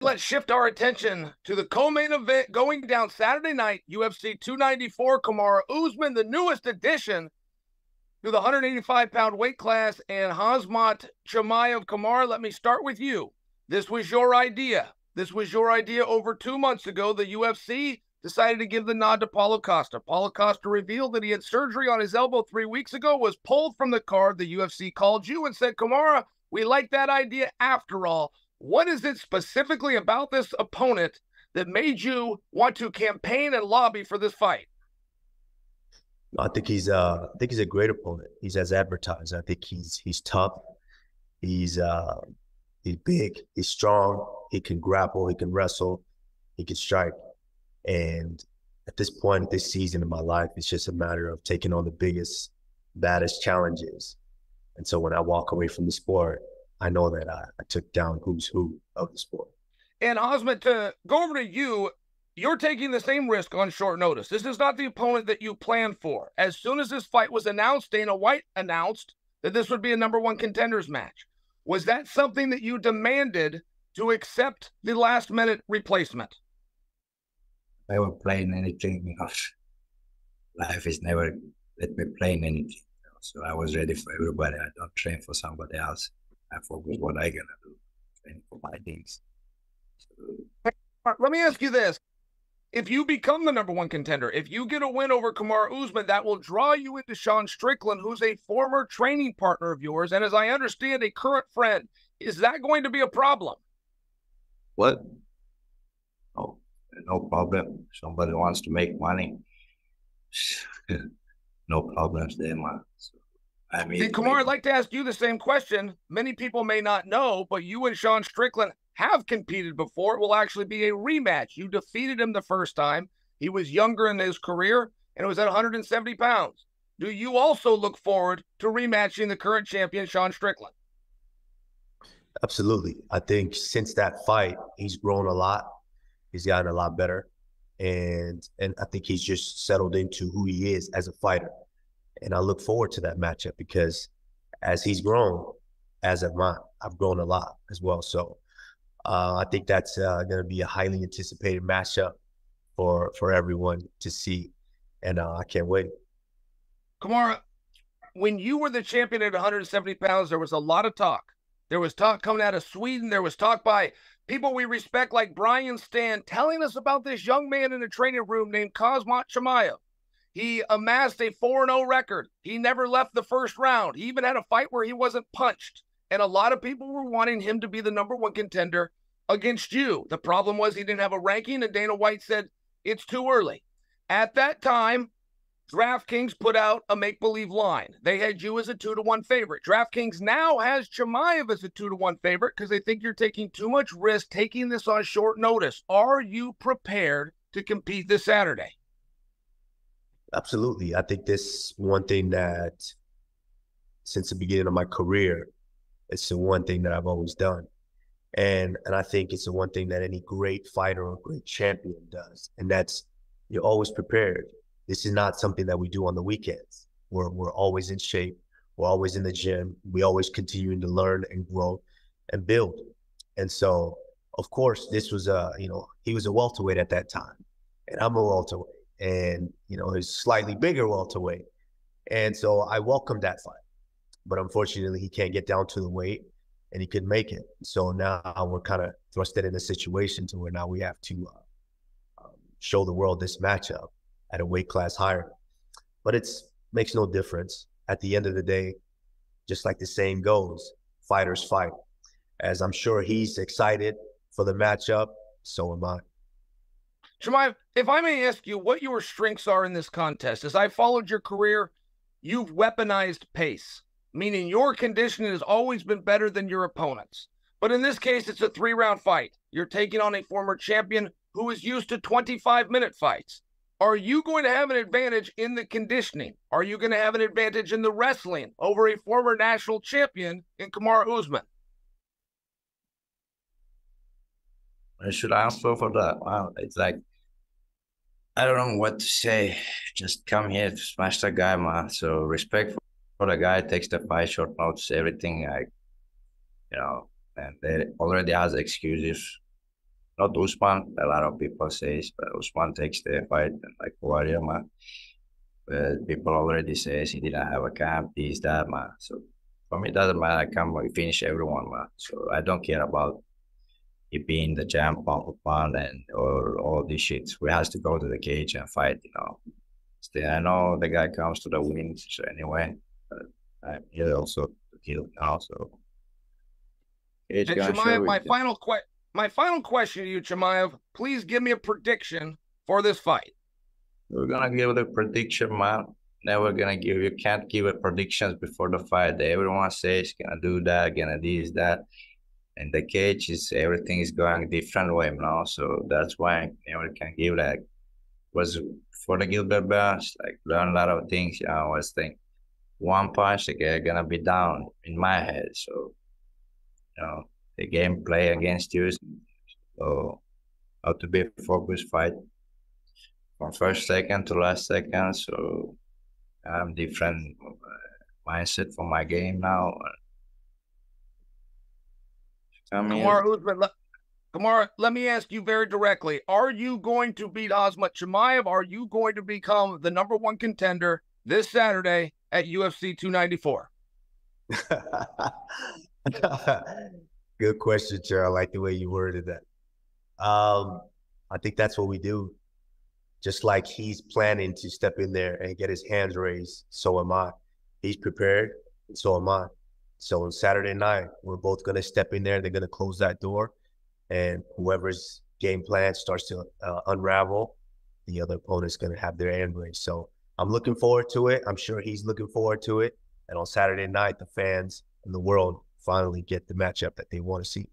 Let's shift our attention to the co-main event going down Saturday night, UFC 294, Kamaru Usman, the newest addition to the 185-pound weight class, and Khamzat Chimaev. Kamaru, let me start with you. This was your idea. This was your idea over 2 months ago. The UFC decided to give the nod to Paulo Costa. Paulo Costa revealed that he had surgery on his elbow 3 weeks ago, was pulled from the card. The UFC called you and said, Kamaru, we like that idea after all. What is it specifically about this opponent that made you want to campaign and lobby for this fight? I think he's a great opponent. He's as advertised. I think he's tough. He's big. He's strong. He can grapple. He can wrestle. He can strike. And at this point, this season in my life, it's just a matter of taking on the biggest, baddest challenges. And so when I walk away from the sport, I know that I took down who's who of the sport. And Khamzat, to go over to you, you're taking the same risk on short notice. This is not the opponent that you planned for. As soon as this fight was announced, Dana White announced that this would be a #1 contenders match. Was that something that you demanded to accept the last-minute replacement? Never playing anything. Life is never let me play anything. So I was ready for everybody. I don't train for somebody else. I focus what I gonna do, train for my things. So, let me ask you this. If you become the #1 contender, if you get a win over Kamaru Usman, that will draw you into Sean Strickland, who's a former training partner of yours, and as I understand, a current friend. Is that going to be a problem? what? Oh, no problem. Somebody wants to make money. No problems there, man. So, I mean, Kamaru, I'd like to ask you the same question. Many people may not know, but you and Sean Strickland have competed before. It will actually be a rematch. You defeated him the first time. He was younger in his career, and it was at 170 pounds. Do you also look forward to rematching the current champion, Sean Strickland? Absolutely. I think since that fight, he's grown a lot. He's gotten a lot better. And I think he's just settled into who he is as a fighter. And I look forward to that matchup because as he's grown, as have I, I've grown a lot as well. So I think that's going to be a highly anticipated matchup for everyone to see. And I can't wait. Kamaru, when you were the champion at 170 pounds, there was a lot of talk. There was talk coming out of Sweden. There was talk by people we respect like Brian Stan telling us about this young man in the training room named Khamzat Chimaev. He amassed a 4-0 record. He never left the first round. He even had a fight where he wasn't punched. And a lot of people were wanting him to be the #1 contender against you. The problem was he didn't have a ranking, and Dana White said, it's too early. At that time, DraftKings put out a make-believe line. They had you as a 2-1 favorite. DraftKings now has Chimaev as a 2-1 favorite because they think you're taking too much risk taking this on short notice. Are you prepared to compete this Saturday? Absolutely. I think this one thing that since the beginning of my career, it's the one thing that I've always done. And I think it's the one thing that any great fighter or great champion does. And that's you're always prepared. This is not something that we do on the weekends. We're always in shape. We're always in the gym. We always continuing to learn and grow and build. And so, of course, this was he was a welterweight at that time, and I'm a welterweight, and he's slightly bigger welterweight. And so I welcomed that fight, but unfortunately, he can't get down to the weight, and he couldn't make it. So now we're kind of thrusted in a situation to where now we have to show the world this matchup at a weight class higher. But it makes no difference. At the end of the day, just like the saying goes, fighters fight. As I'm sure he's excited for the matchup, so am I. Chimaev, if I may ask you what your strengths are in this contest. As I followed your career, you've weaponized pace, meaning your conditioning has always been better than your opponent's. But in this case, it's a 3-round fight. You're taking on a former champion who is used to 25-minute fights. Are you going to have an advantage in the conditioning? Are you going to have an advantage in the wrestling over a former national champion in Kamaru Usman? I should answer for that. Wow, it's like, I don't know what to say. Just come here to smash the guy, man. So respect for the guy, takes the fight, short notes, everything. And they already has excuses. Not Usman. A lot of people say, but Usman takes the fight like warrior, man. But people already says he didn't have a camp, this, that, man. So for me, it doesn't matter. I come, we finish everyone, man. So I don't care about he being the champ, pound, and or all these shits. We has to go to the cage and fight, you know. Still, I know the guy comes to the wins so anyway, but I'm here also to kill now. So cage And gonna show Chimaev, it. my final question to you, Chimaev, please give me a prediction for this fight. We're gonna give the prediction, man. Never gonna give. You can't give a predictions before the fight. Everyone says gonna do that, gonna this, that. And the cage is everything is going different way now. So that's why I never can give that. Was for the Gilbert Burns, like learn a lot of things. You know, I was thinking one punch, the guy gonna be down in my head. So you know, the game play against you. So how to be a focused fight from first second to last second. So I'm different mindset for my game now. Kamaru, let me ask you very directly. Are you going to beat Khamzat Chimaev? Are you going to become the #1 contender this Saturday at UFC 294? Good question, Chael. I like the way you worded that. I think that's what we do. Just like he's planning to step in there and get his hands raised, so am I. He's prepared, and so am I. So on Saturday night, we're both going to step in there. They're going to close that door. And whoever's game plan starts to unravel, the other opponent's going to have their hand raised. So I'm looking forward to it. I'm sure he's looking forward to it. And on Saturday night, the fans and the world finally get the matchup that they want to see.